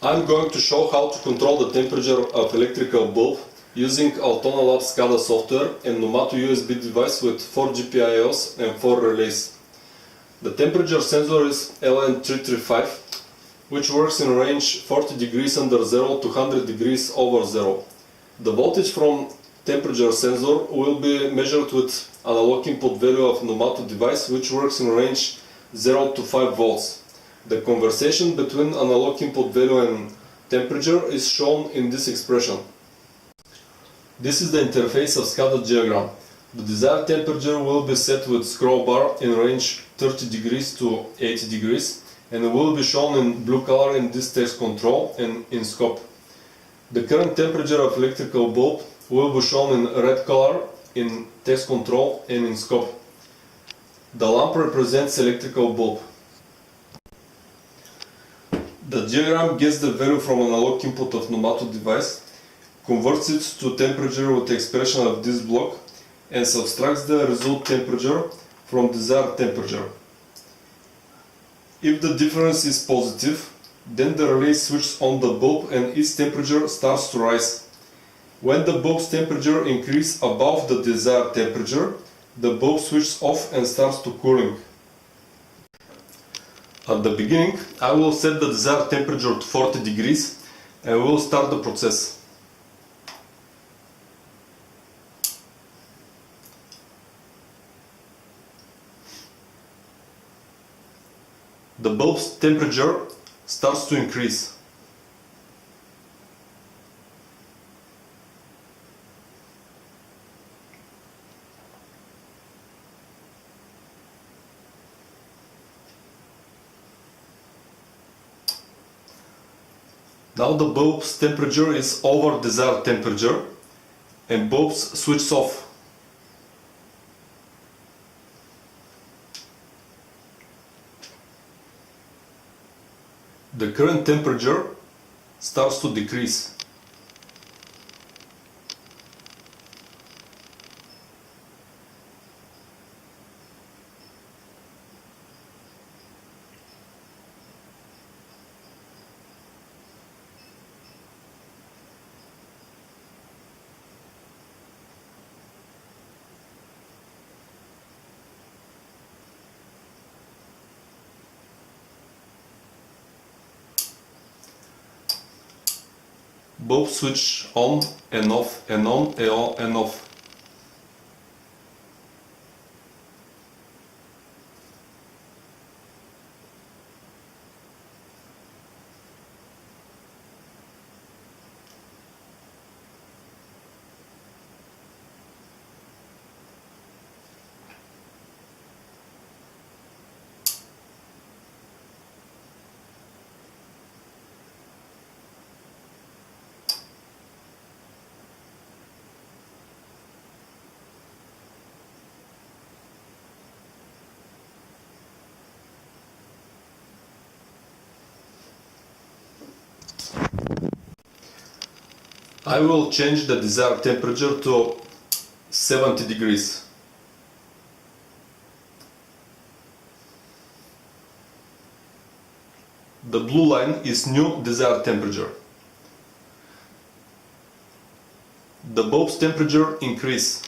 I'm going to show how to control the temperature of electrical bulb using Altona Labs SCADA software and Numato USB device with 4 GPIOs and 4 relays. The temperature sensor is LN335, which works in range 40 degrees under zero to 100 degrees over zero. The voltage from temperature sensor will be measured with analog input value of Numato device, which works in range 0 to 5 volts. The conversation between analog input value and temperature is shown in this expression. This is the interface of SCADA diagram. The desired temperature will be set with scroll bar in range 30 degrees to 80 degrees and will be shown in blue color in this text control and in scope. The current temperature of electrical bulb will be shown in red color in text control and in scope. The lamp represents electrical bulb. The diagram gets the value from analog input of Numato device, converts it to temperature with the expression of this block, and subtracts the result temperature from desired temperature. If the difference is positive, then the relay switches on the bulb and its temperature starts to rise. When the bulb's temperature increases above the desired temperature, the bulb switches off and starts to cooling. At the beginning, I will set the desired temperature to 40 degrees and will start the process. The bulb's temperature starts to increase. Now the bulb's temperature is over desired temperature and bulb switches off. The current temperature starts to decrease. Bulb switch on and off and on and off. I will change the desired temperature to 70 degrees. The blue line is new desired temperature. The bulb's temperature increases.